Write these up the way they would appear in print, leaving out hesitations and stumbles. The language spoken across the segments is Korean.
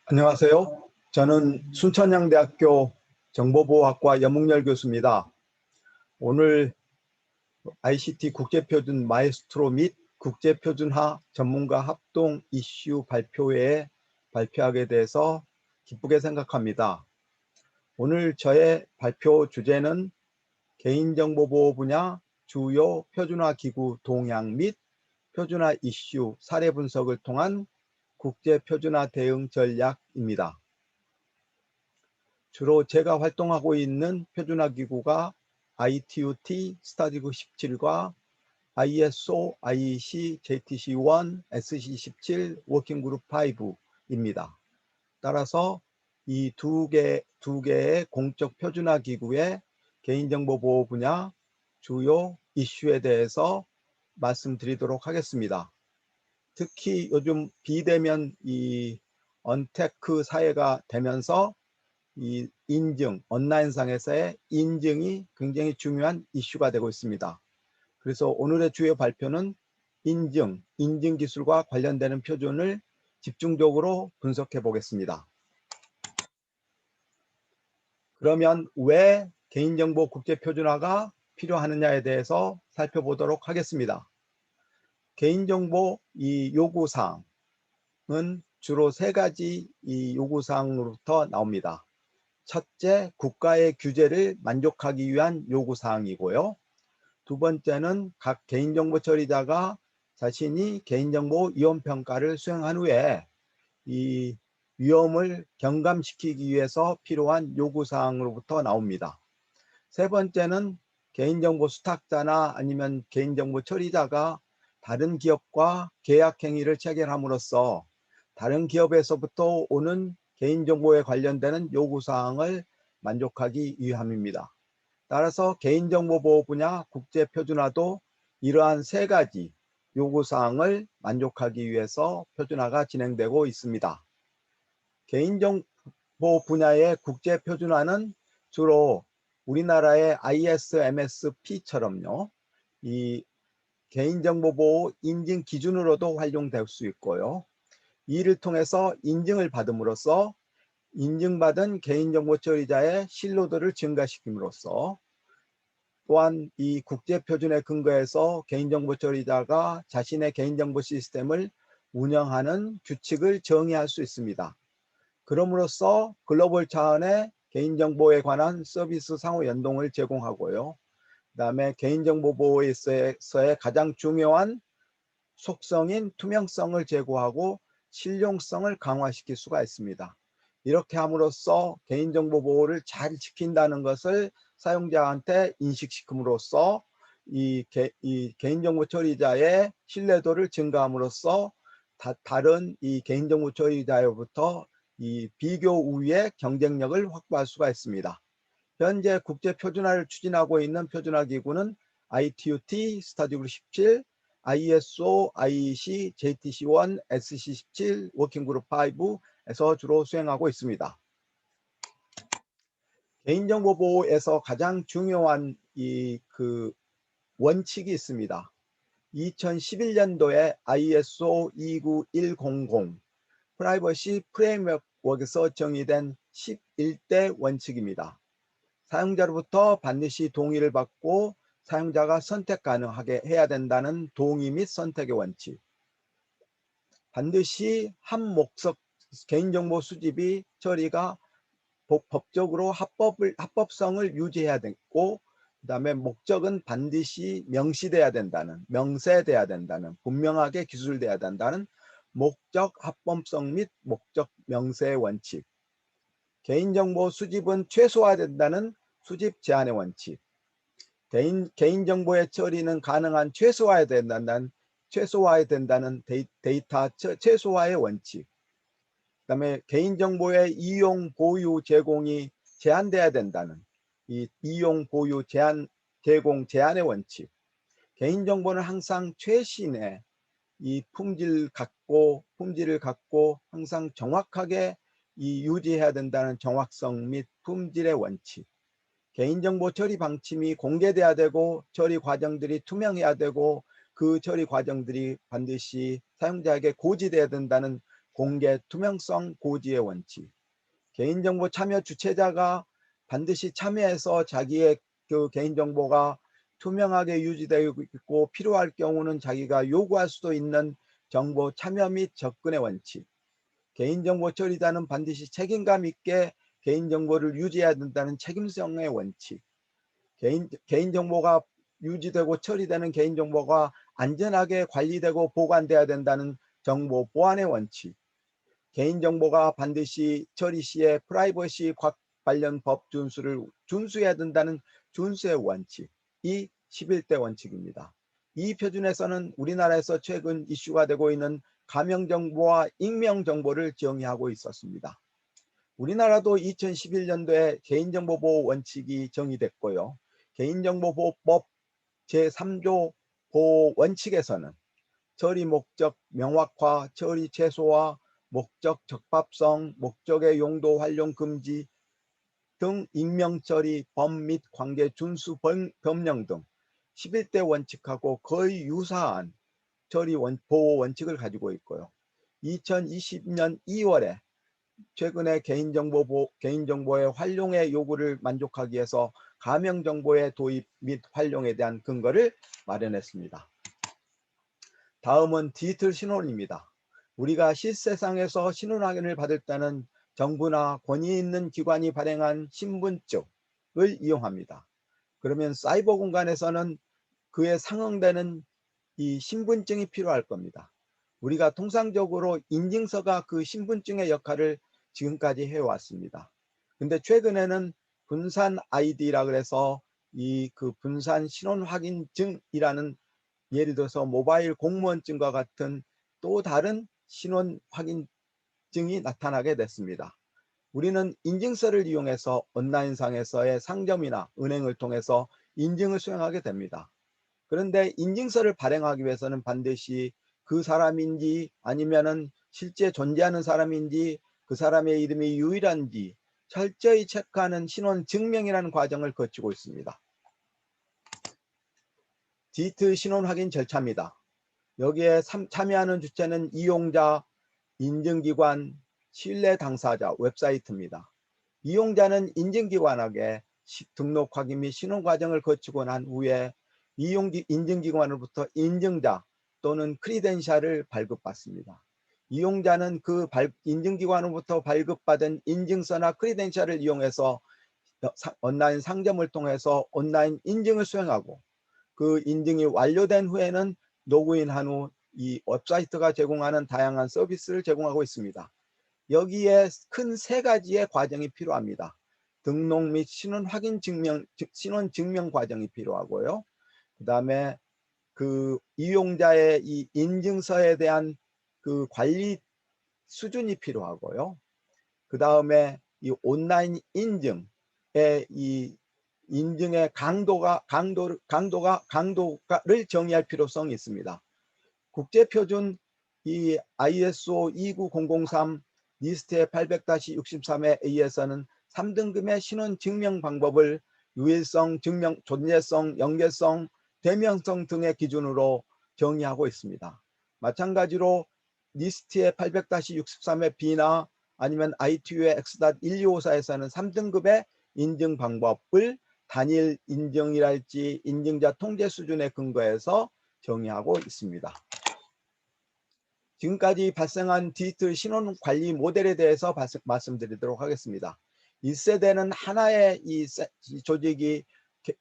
안녕하세요. 저는 순천향대학교 정보보호학과 염웅열 교수입니다. 오늘 ICT 국제표준 마에스트로 및 국제표준화 전문가 합동 이슈 발표회에 발표하게 돼서 기쁘게 생각합니다. 오늘 저의 발표 주제는 개인정보보호 분야 주요 표준화기구 동향 및 표준화 이슈 사례 분석을 통한 국제표준화 대응 전략입니다. 주로 제가 활동하고 있는 표준화 기구가 ITU-T 스타디그 17과 ISO, IEC, JTC1, SC17 워킹그룹 5입니다. 따라서 이 두 개의 공적 표준화 기구의 개인정보 보호 분야 주요 이슈에 대해서 말씀드리도록 하겠습니다. 특히 요즘 비대면 이 언테크 사회가 되면서 이 인증, 온라인상에서의 인증이 굉장히 중요한 이슈가 되고 있습니다. 그래서 오늘의 주요 발표는 인증 기술과 관련되는 표준을 집중적으로 분석해 보겠습니다. 그러면 왜 개인정보 국제표준화가 필요하느냐에 대해서 살펴보도록 하겠습니다. 개인정보 이 요구사항은 주로 세 가지 이 요구사항으로부터 나옵니다. 첫째, 국가의 규제를 만족하기 위한 요구사항이고요. 두 번째는 각 개인정보 처리자가 자신이 개인정보 위험평가를 수행한 후에 이 위험을 경감시키기 위해서 필요한 요구사항으로부터 나옵니다. 세 번째는 개인정보 수탁자나 아니면 개인정보 처리자가 다른 기업과 계약행위를 체결함으로써 다른 기업에서부터 오는 개인정보에 관련되는 요구사항을 만족하기 위함입니다. 따라서 개인정보보호 분야 국제표준화도 이러한 세 가지 요구사항을 만족하기 위해서 표준화가 진행되고 있습니다. 개인정보 분야의 국제표준화는 주로 우리나라의 ISMSP처럼요, 이 개인정보보호 인증 기준으로도 활용될 수 있고요. 이를 통해서 인증을 받음으로써 인증받은 개인정보 처리자의 신뢰도를 증가시킴으로써 또한 이 국제표준에 근거해서 개인정보 처리자가 자신의 개인정보 시스템을 운영하는 규칙을 정의할 수 있습니다. 그럼으로써 글로벌 차원의 개인정보에 관한 서비스 상호 연동을 제공하고요. 그다음에 개인정보 보호에 있어서의 가장 중요한 속성인 투명성을 제고하고 실용성을 강화시킬 수가 있습니다. 이렇게 함으로써 개인정보 보호를 잘 지킨다는 것을 사용자한테 인식시킴으로써 이 개인정보 처리자의 신뢰도를 증가함으로써 다른 이 개인정보 처리자로부터 이 비교 우위의 경쟁력을 확보할 수가 있습니다. 현재 국제 표준화를 추진하고 있는 표준화 기구는 ITU-T 스타디그 17, ISO, IEC, JTC1, SC17 워킹그룹 5에서 주로 수행하고 있습니다. 개인정보 보호에서 가장 중요한 원칙이 있습니다. 2011년도에 ISO 29100 프라이버시 프레임워크에서 정의된 11대 원칙입니다. 사용자로부터 반드시 동의를 받고 사용자가 선택 가능하게 해야 된다는 동의 및 선택의 원칙. 반드시 한 목적 개인정보 수집이 처리가 법적으로 합법성을 유지해야 되고, 그다음에 목적은 반드시 명시돼야 된다는, 명세돼야 된다는, 분명하게 기술돼야 된다는 목적 합법성 및 목적 명세의 원칙. 개인정보 수집은 최소화된다는 수집 제한의 원칙. 개인정보의 처리는 가능한 최소화해야 된다는 데이터 최소화의 원칙. 그다음에 개인정보의 이용, 보유, 제공이 제한돼야 된다는 이 이용, 보유, 제공, 제한의 원칙. 개인정보는 항상 최신의 이 품질을 갖고 항상 정확하게 유지해야 된다는 정확성 및 품질의 원칙. 개인정보 처리 방침이 공개돼야 되고 처리 과정들이 투명해야 되고 그 처리 과정들이 반드시 사용자에게 고지돼야 된다는 공개, 투명성, 고지의 원칙. 개인정보 참여 주체자가 반드시 참여해서 자기의 그 개인정보가 투명하게 유지되고 있고 필요할 경우는 자기가 요구할 수도 있는 정보 참여 및 접근의 원칙. 개인정보 처리자는 반드시 책임감 있게 개인정보를 유지해야 된다는 책임성의 원칙. 개인정보가 유지되고 처리되는 개인정보가 안전하게 관리되고 보관돼야 된다는 정보 보안의 원칙. 개인정보가 반드시 처리 시에 프라이버시 관련 법 준수를 준수해야 된다는 준수의 원칙. 이 11대 원칙입니다. 이 표준에서는 우리나라에서 최근 이슈가 되고 있는 가명정보와 익명정보를 정의하고 있었습니다. 우리나라도 2011년도에 개인정보보호 원칙이 정의됐고요. 개인정보보호법 제3조 보호 원칙에서는 처리 목적 명확화, 처리 최소화, 목적 적합성, 목적의 용도 활용 금지 등 익명 처리 범 및 관계 준수 법령 등 11대 원칙하고 거의 유사한 처리 보호 원칙을 가지고 있고요. 2020년 2월에 최근에 개인정보의 활용의 요구를 만족하기 위해서 가명정보의 도입 및 활용에 대한 근거를 마련했습니다. 다음은 디지털 신원입니다. 우리가 실세상에서 신원 확인을 받을 때는 정부나 권위 있는 기관이 발행한 신분증을 이용합니다. 그러면 사이버 공간에서는 그에 상응되는 이 신분증이 필요할 겁니다. 우리가 통상적으로 인증서가 그 신분증의 역할을 지금까지 해왔습니다. 근데 최근에는 분산 아이디라 그래서 이 그 분산 신원 확인증이라는 예를 들어서 모바일 공무원증과 같은 또 다른 신원 확인증이 나타나게 됐습니다. 우리는 인증서를 이용해서 온라인상에서의 상점이나 은행을 통해서 인증을 수행하게 됩니다. 그런데 인증서를 발행하기 위해서는 반드시 그 사람인지 아니면은 실제 존재하는 사람인지 그 사람의 이름이 유일한지 철저히 체크하는 신원 증명이라는 과정을 거치고 있습니다. 디지털 신원 확인 절차입니다. 여기에 참여하는 주체는 이용자, 인증기관, 신뢰 당사자, 웹사이트입니다. 이용자는 인증기관에게 등록 확인 및 신원 과정을 거치고 난 후에 인증기관으로부터 인증자 또는 크리덴셜을 발급받습니다. 이용자는 그 인증기관으로부터 발급받은 인증서나 크리덴셜을 이용해서 온라인 상점을 통해서 온라인 인증을 수행하고 그 인증이 완료된 후에는 로그인한 후 이 웹사이트가 제공하는 다양한 서비스를 제공하고 있습니다. 여기에 큰 세 가지의 과정이 필요합니다. 등록 및 신원 확인 증명, 신원 증명 과정이 필요하고요. 그 다음에 그 이용자의 이 인증서에 대한 그 관리 수준이 필요하고요. 그 다음에 이 온라인 인증의 이 인증의 강도를 정의할 필요성이 있습니다. 국제표준 이 ISO 29003 니스트의 800-63에 의해서는 3등급의 신원 증명 방법을 유일성, 증명, 존재성, 연계성, 대명성 등의 기준으로 정의하고 있습니다. 마찬가지로 니스트의 800-63의 B나 아니면 ITU의 X.1254에서는 3등급의 인증 방법을 단일 인증이랄지 인증자 통제 수준에 근거해서 정의하고 있습니다. 지금까지 발생한 디지털 신원 관리 모델에 대해서 말씀드리도록 하겠습니다. 1세대는 하나의 이 조직이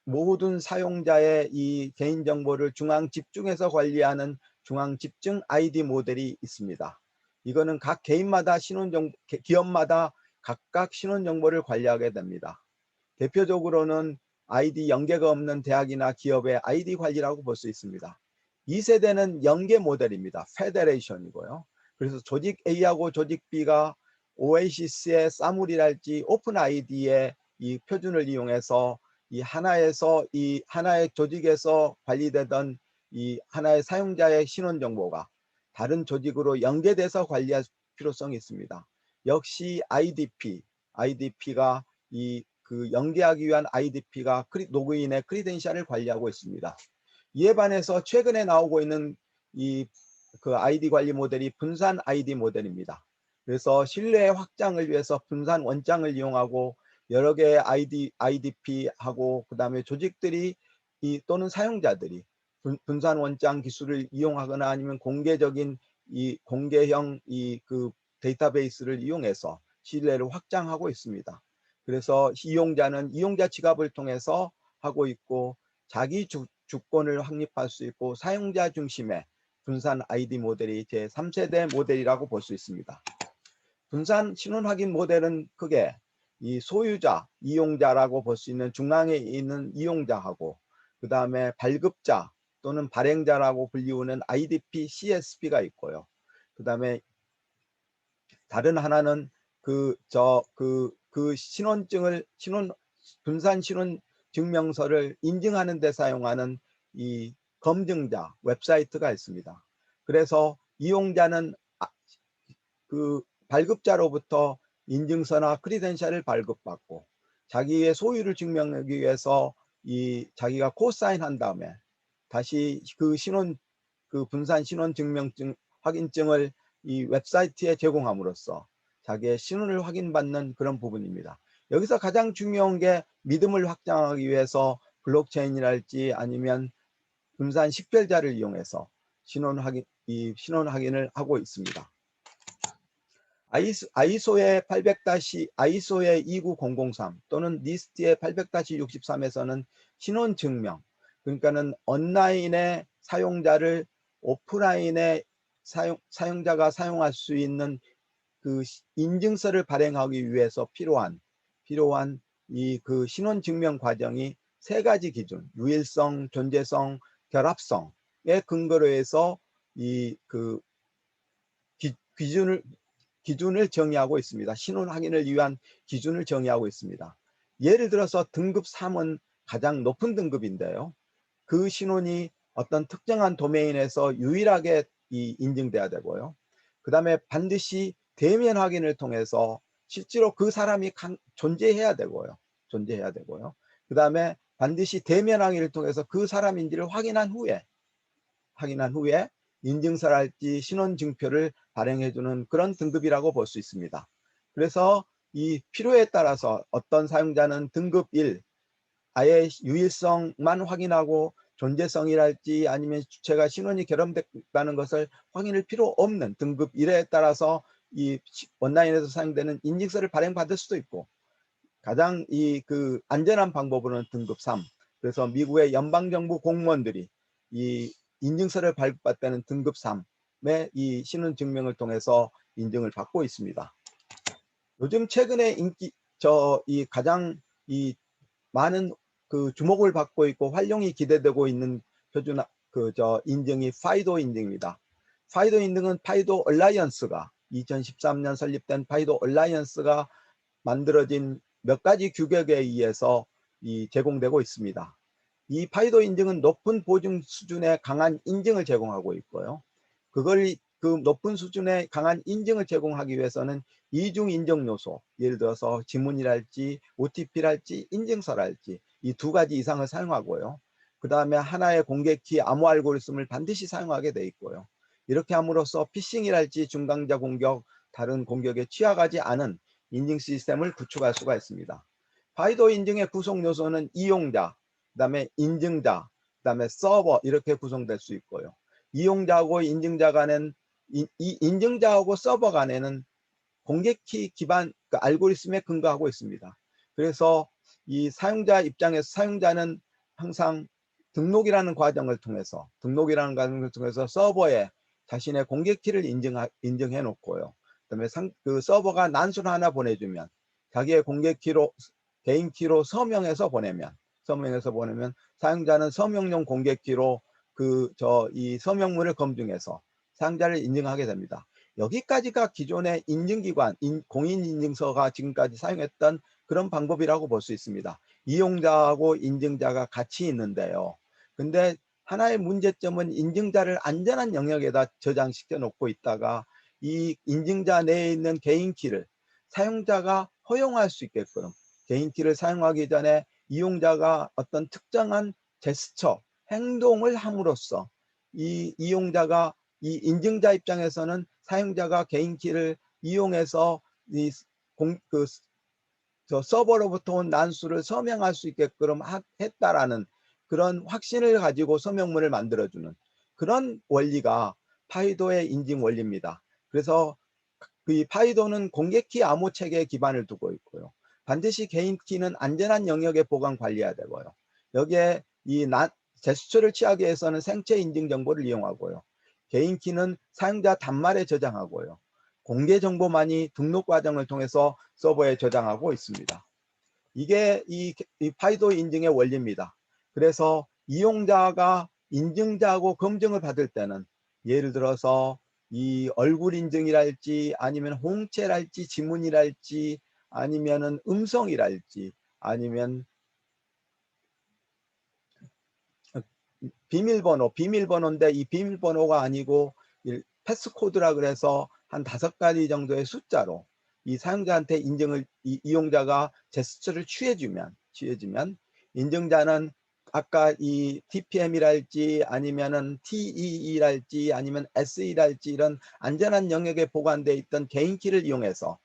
모든 사용자의 이 개인정보를 중앙 집중해서 관리하는 중앙 집중 아이디 모델이 있습니다. 이거는 각 개인마다 기업마다 각각 신원 정보를 관리하게 됩니다. 대표적으로는 아이디 연계가 없는 대학이나 기업의 아이디 관리라고 볼 수 있습니다. 2세대는 연계 모델입니다. 페더레이션이고요. 그래서 조직 A하고 조직 B가 오에시스의 사물이랄지 오픈 아이디의 이 표준을 이용해서 이 하나의 조직에서 관리되던 이 하나의 사용자의 신원 정보가 다른 조직으로 연계돼서 관리할 필요성이 있습니다. 역시 IDP가 그 연계하기 위한 IDP가 로그인의 크리덴셜을 관리하고 있습니다. 이에 반해서 최근에 나오고 있는 이 그 아이디 관리 모델이 분산 아이디 모델입니다. 그래서 신뢰 확장을 위해서 분산 원장을 이용하고 여러 개의 IDP하고 그다음에 조직들이 또는 사용자들이 분산 원장 기술을 이용하거나 아니면 공개적인 이 공개형 그 데이터베이스를 이용해서 신뢰를 확장하고 있습니다. 그래서 이용자는 이용자 지갑을 통해서 하고 있고 자기 주권을 확립할 수 있고 사용자 중심의 분산 아이디 모델이 제 3세대 모델이라고 볼 수 있습니다. 분산 신원 확인 모델은 크게 이 소유자, 이용자라고 볼 수 있는 중앙에 있는 이용자하고 그 다음에 발급자 또는 발행자라고 불리우는 IDP, CSP가 있고요. 그 다음에 다른 하나는 그 분산 신원 증명서를 인증하는 데 사용하는 이 검증자 웹사이트가 있습니다. 그래서 이용자는 그 발급자로부터 인증서나 크리덴셜을 발급받고 자기의 소유를 증명하기 위해서 자기가 코사인한 다음에 다시 그 분산 신원 증명증 확인증을 이 웹사이트에 제공함으로써 자기의 신원을 확인받는 그런 부분입니다. 여기서 가장 중요한 게 믿음을 확장하기 위해서 블록체인이랄지 아니면 분산 식별자를 이용해서 신원 확인을 하고 있습니다. 아이소의 29003 또는 니스트의 800-63에서는 신원 증명, 그러니까는 온라인의 사용자를 오프라인의 사용자가 사용할 수 있는 그 인증서를 발행하기 위해서 필요한 그 신원 증명 과정이 세 가지 기준, 유일성, 존재성, 결합성에 근거로 해서 그 기준을 정의하고 있습니다. 신원 확인을 위한 기준을 정의하고 있습니다. 예를 들어서 등급 3은 가장 높은 등급인데요. 그 신원이 어떤 특정한 도메인에서 유일하게 인증돼야 되고요. 그 다음에 반드시 대면 확인을 통해서 실제로 그 사람이 존재해야 되고요. 그 다음에 반드시 대면 확인을 통해서 그 사람인지를 확인한 후에 인증서랄지 신원증표를 발행해주는 그런 등급이라고 볼 수 있습니다. 그래서 이 필요에 따라서 어떤 사용자는 등급 1, 아예 유일성만 확인하고 존재성이랄지 아니면 주체가 신원이 결함됐다는 것을 확인할 필요 없는 등급 1에 따라서 이 온라인에서 사용되는 인증서를 발행받을 수도 있고 가장 그 안전한 방법으로는 등급 3. 그래서 미국의 연방정부 공무원들이 이 인증서를 발급받다는 등급 3의 이 신원 증명을 통해서 인증을 받고 있습니다. 요즘 최근에 가장 많은 그 주목을 받고 있고 활용이 기대되고 있는 표준 인증이 파이도 인증입니다. 파이도 인증은 파이도 얼라이언스가 2013년 설립된 파이도 얼라이언스가 만들어진 몇 가지 규격에 의해서 제공되고 있습니다. 이 파이도 인증은 높은 보증 수준의 강한 인증을 제공하고 있고요. 그 높은 수준의 강한 인증을 제공하기 위해서는 이중 인증 요소, 예를 들어서 지문이랄지 OTP랄지 인증서랄지 이 두 가지 이상을 사용하고요. 그 다음에 하나의 공개키 암호 알고리즘을 반드시 사용하게 돼 있고요. 이렇게 함으로써 피싱이랄지 중강자 공격, 다른 공격에 취약하지 않은 인증 시스템을 구축할 수가 있습니다. 파이도 인증의 구성 요소는 이용자, 그 다음에 인증자, 그 다음에 서버 이렇게 구성될 수 있고요. 이용자하고 인증자 간은 인증자하고 서버 간에는 공개키 기반 그 알고리즘에 근거하고 있습니다. 그래서 이 사용자 입장에서 사용자는 항상 등록이라는 과정을 통해서 서버에 자신의 공개키를 인증해 놓고요. 그다음에 그 서버가 난수를 하나 보내주면 자기의 공개키로 개인키로 서명해서 보내면 사용자는 서명용 공개키로 이 서명문을 검증해서 사용자를 인증하게 됩니다. 여기까지가 기존의 인증기관, 공인인증서가 지금까지 사용했던 그런 방법이라고 볼 수 있습니다. 이용자하고 인증자가 같이 있는데요. 근데 하나의 문제점은 인증자를 안전한 영역에다 저장시켜 놓고 있다가 이 인증자 내에 있는 개인키를 사용자가 허용할 수 있게끔 개인키를 사용하기 전에 이용자가 어떤 특정한 제스처, 행동을 함으로써 이 이용자가 이 인증자 입장에서는 사용자가 개인 키를 이용해서 저 서버로부터 온 난수를 서명할 수 있게끔 했다라는 그런 확신을 가지고 서명문을 만들어주는 그런 원리가 파이도의 인증 원리입니다. 그래서 이 파이도는 공개키 암호 체계에 기반을 두고 있고요. 반드시 개인 키는 안전한 영역에 보관 관리해야 되고요. 여기에 제스처를 취하기 위해서는 생체 인증 정보를 이용하고요. 개인 키는 사용자 단말에 저장하고요. 공개 정보만이 등록 과정을 통해서 서버에 저장하고 있습니다. 이게 이 파이도 인증의 원리입니다. 그래서 이용자가 인증자하고 검증을 받을 때는 예를 들어서 이 얼굴 인증이랄지 아니면 홍채랄지 지문이랄지 아니면은 음성이랄지 아니면 비밀번호인데 이 비밀번호가 아니고 패스코드라 그래서 한 5가지 정도의 숫자로 이 사용자한테 인증을 이용자가 제스처를 취해주면 인증자는 아까 이 TPM이랄지 아니면은 TEE랄지 아니면 SE랄지 이런 안전한 영역에 보관되어 있던 개인키를 이용해서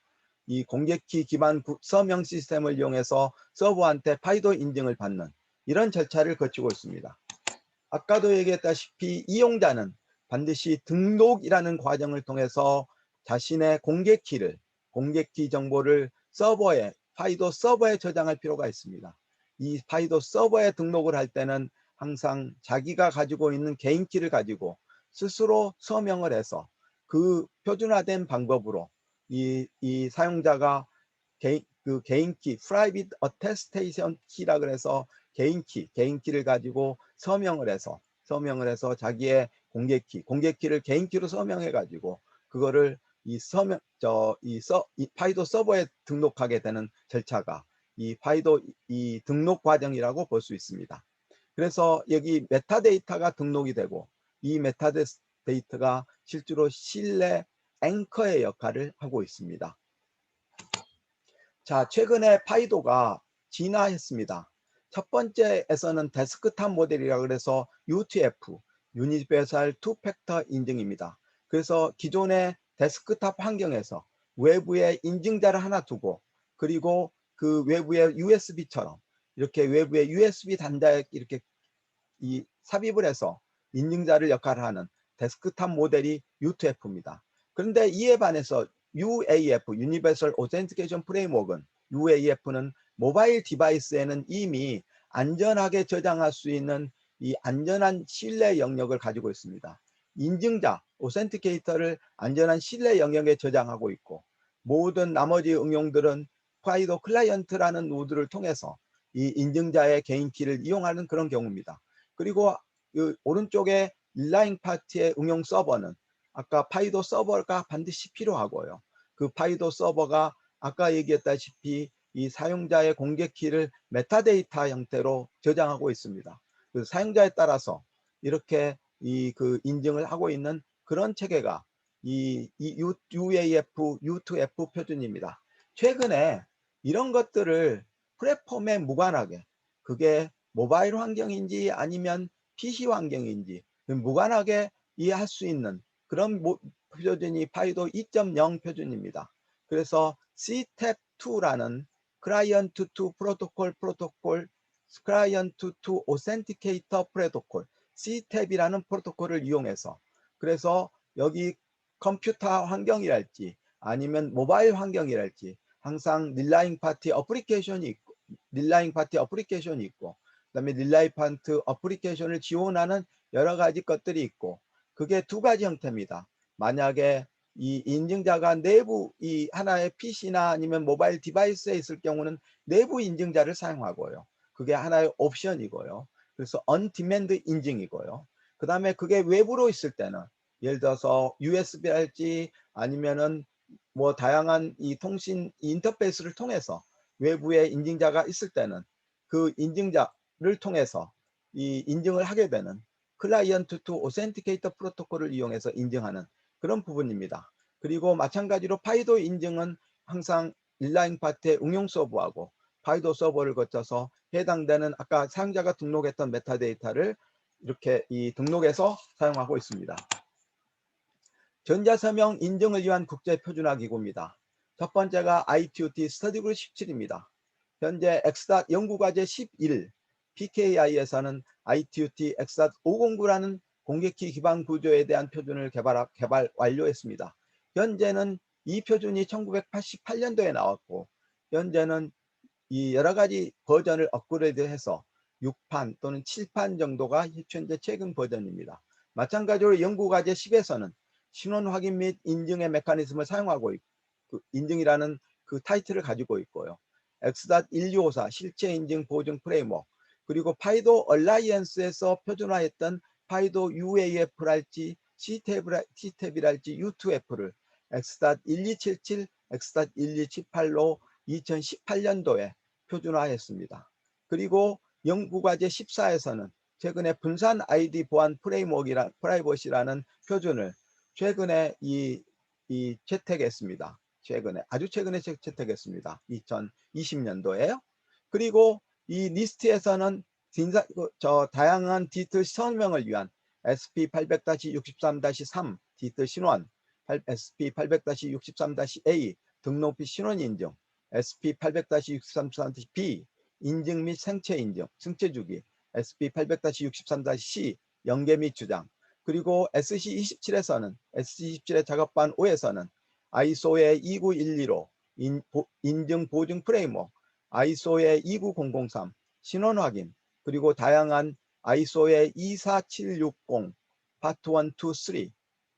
이 공개키 기반 서명 시스템을 이용해서 서버한테 파이도 인증을 받는 이런 절차를 거치고 있습니다. 아까도 얘기했다시피 이용자는 반드시 등록이라는 과정을 통해서 자신의 공개키 정보를 서버에 파이도 서버에 저장할 필요가 있습니다. 이 파이도 서버에 등록을 할 때는 항상 자기가 가지고 있는 개인키를 가지고 스스로 서명을 해서 그 표준화된 방법으로 이 사용자가 개인키 Private Attestation Key라 그래서 개인키를 가지고 서명을 해서 자기의 공개키를 개인키로 서명해 가지고 그거를 이 파이도 서버에 등록하게 되는 절차가 이 파이도 이 등록 과정이라고 볼 수 있습니다. 그래서 여기 메타데이터가 등록이 되고 이 메타데이터가 실제로 신뢰 앵커의 역할을 하고 있습니다. 자, 최근에 파이도가 진화했습니다. 첫 번째에서는 데스크탑 모델이라 그래서 UTF, 유니버설 투 팩터 인증입니다. 그래서 기존의 데스크탑 환경에서 외부에 인증자를 하나 두고 그리고 그 외부에 USB처럼 이렇게 외부에 USB 단자에 이렇게 삽입을 해서 인증자를 역할을 하는 데스크탑 모델이 UTF입니다. 그런데 이에 반해서 UAF, Universal Authentication Framework은 UAF는 모바일 디바이스에는 이미 안전하게 저장할 수 있는 이 안전한 신뢰 영역을 가지고 있습니다. 인증자, 오센티케이터를 안전한 신뢰 영역에 저장하고 있고 모든 나머지 응용들은 파이도 클라이언트라는 노드를 통해서 이 인증자의 개인키를 이용하는 그런 경우입니다. 그리고 오른쪽에 인라인 파트의 응용 서버는 아까 파이도 서버가 반드시 필요하고요. 그 파이도 서버가 아까 얘기했다시피 이 사용자의 공개키를 메타데이터 형태로 저장하고 있습니다. 그 사용자에 따라서 이렇게 인증을 하고 있는 그런 체계가 이 UAF, U2F 표준입니다. 최근에 이런 것들을 플랫폼에 무관하게 그게 모바일 환경인지 아니면 PC 환경인지 무관하게 이해할 수 있는 그런 표준이 파이도 2.0 표준입니다. 그래서 CTEP2라는 Client to Protocol Client to Authenticator Protocol CTEP이라는 프로토콜을 이용해서 그래서 여기 컴퓨터 환경이랄지 아니면 모바일 환경이랄지 항상 릴라잉 파티 어플리케이션이 있고 그다음에 릴라잉 파티 어플리케이션을 지원하는 여러 가지 것들이 있고 그게 두 가지 형태입니다. 만약에 이 인증자가 내부 이 하나의 PC나 아니면 모바일 디바이스에 있을 경우는 내부 인증자를 사용하고요. 그게 하나의 옵션이고요. 그래서 언디맨드 인증이고요. 그 다음에 그게 외부로 있을 때는 예를 들어서 USB랄지 아니면은 뭐 다양한 이 통신 인터페이스를 통해서 외부에 인증자가 있을 때는 그 인증자를 통해서 이 인증을 하게 되는 클라이언트 투 오센티케이터 프로토콜을 이용해서 인증하는 그런 부분입니다. 그리고 마찬가지로 파이도 인증은 항상 인라인 파트의 응용 서버하고 파이도 서버를 거쳐서 해당되는 아까 사용자가 등록했던 메타데이터를 이렇게 등록해서 사용하고 있습니다. 전자서명 인증을 위한 국제표준화 기구입니다. 첫 번째가 ITUT 스터디 그룹 17입니다. 현재 X.연구과제 11, PKI에서는 ITUT X.509라는 공개키 기반 구조에 대한 표준을 개발 완료했습니다. 현재는 이 표준이 1988년도에 나왔고, 현재는 이 여러 가지 버전을 업그레이드해서 6판 또는 7판 정도가 현재 최근 버전입니다. 마찬가지로 연구과제 10에서는 신원 확인 및 인증의 메커니즘을 사용하고 있고, 인증이라는 그 타이틀을 가지고 있고요. X.1254 실체 인증 보증 프레임워크, 그리고 파이도 얼라이언스에서 표준화했던 파이도 UAF랄지 C탭이랄지 U2F를 X.1277, X.1278로 2018년도에 표준화했습니다. 그리고 연구과제 14에서는 최근에 분산 아이디 보안 프라이버시라는 표준을 최근에 채택했습니다. 아주 최근에 채택했습니다. 2020년도에요. 그리고 이 리스트에서는 다양한 디지털 설명을 위한 SP800-63-3 디지털 신원, SP800-63-A 등록비 신원 인증, SP800-63-B 인증 및 생체 인증, 생체 주기, SP800-63-C 연계 및 주장, 그리고 SC27에서는 SC27의 작업반 5에서는 ISO의 29115 인증 보증 프레임워크, ISO의 29003 신원 확인, 그리고 다양한 ISO의 24760 파트 1, 2,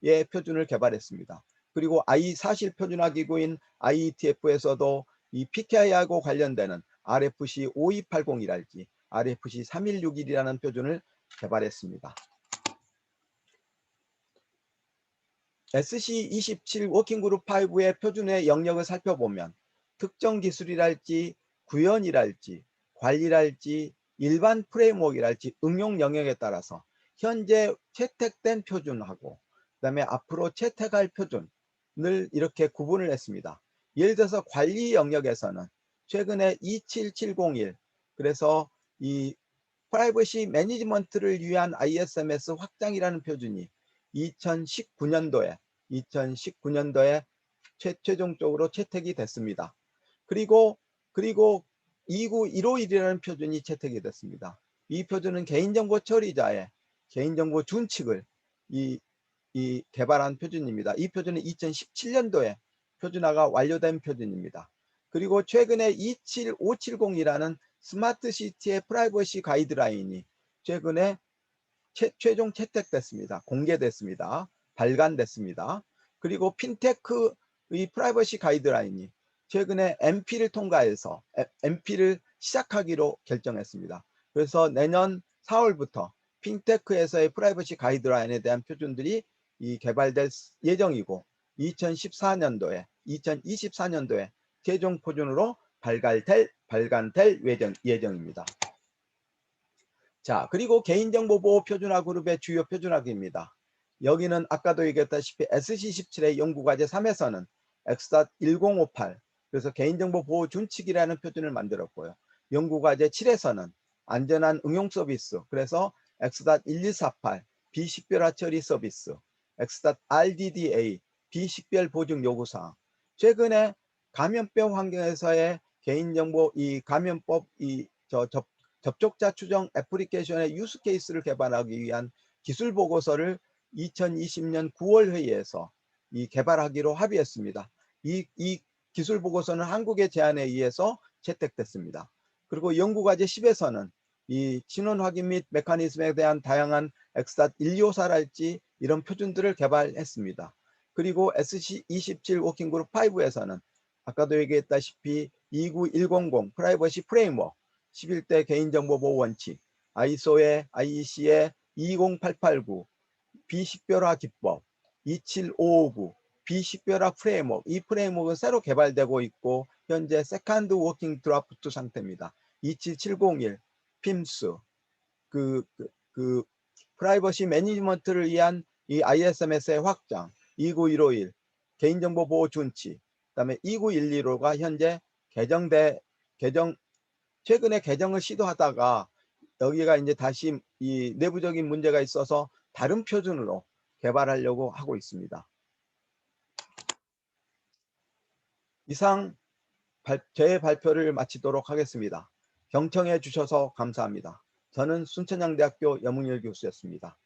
3의 표준을 개발했습니다. 그리고 사실 표준화 기구인 IETF에서도 이 PKI하고 관련되는 RFC 5280이랄지 RFC 3161이라는 표준을 개발했습니다. SC27 워킹그룹 5의 표준의 영역을 살펴보면 특정 기술이랄지 구현이랄지 관리랄지 일반 프레임워크이랄지 응용 영역에 따라서 현재 채택된 표준하고 그다음에 앞으로 채택할 표준을 이렇게 구분을 했습니다. 예를 들어서 관리 영역에서는 최근에 27701 그래서 이 프라이버시 매니지먼트를 위한 ISMS 확장이라는 표준이 2019년도에 최종적으로 채택이 됐습니다. 그리고 29151이라는 표준이 채택이 됐습니다. 이 표준은 개인정보 처리자의 개인정보 준칙을 개발한 표준입니다. 이 표준은 2017년도에 표준화가 완료된 표준입니다. 그리고 최근에 27570이라는 스마트 시티의 프라이버시 가이드라인이 최근에 최종 채택됐습니다. 공개됐습니다. 발간됐습니다. 그리고 핀테크의 프라이버시 가이드라인이 최근에 MP를 통과해서 MP를 시작하기로 결정했습니다. 그래서 내년 4월부터 핀테크에서의 프라이버시 가이드라인에 대한 표준들이 개발될 예정이고 2024년도에 최종 표준으로 발간될 예정입니다. 자, 그리고 개인정보보호 표준화 그룹의 주요 표준화기입니다. 여기는 아까도 얘기했다시피 SC17의 연구과제 3에서는 X.1058 그래서 개인정보보호 준칙이라는 표준을 만들었고요. 연구과제 7에서는 안전한 응용 서비스 그래서 X.1148 비식별화 처리 서비스 X.RDDA 비식별 보증 요구사항 최근에 감염병 환경에서의 개인정보 감염법 접촉자 추정 애플리케이션의 유스 케이스를 개발하기 위한 기술 보고서를 2020년 9월 회의에서 개발하기로 합의했습니다. 이 기술 보고서는 한국의 제안에 의해서 채택됐습니다. 그리고 연구과제 10에서는 이 신원 확인 및 메커니즘에 대한 다양한 X.1254랄지 이런 표준들을 개발했습니다. 그리고 SC27 워킹그룹 5에서는 아까도 얘기했다시피 29100 프라이버시 프레임워크 11대 개인정보보호 원칙, IEC의 20889, 비식별화 기법, 27559, 비식별화 프레임워크, 이 프레임워크는 새로 개발되고 있고 현재 세컨드 워킹 드라프트 상태입니다. 27701, PIMS, 프라이버시 매니지먼트를 위한 이 ISMS의 확장, 29151, 개인정보보호 준칙, 그다음에 29115가 현재 최근에 개정을 시도하다가 여기가 이제 다시 이 내부적인 문제가 있어서 다른 표준으로 개발하려고 하고 있습니다. 이상 제 발표를 마치도록 하겠습니다. 경청해 주셔서 감사합니다. 저는 순천향대학교 염은열 교수였습니다.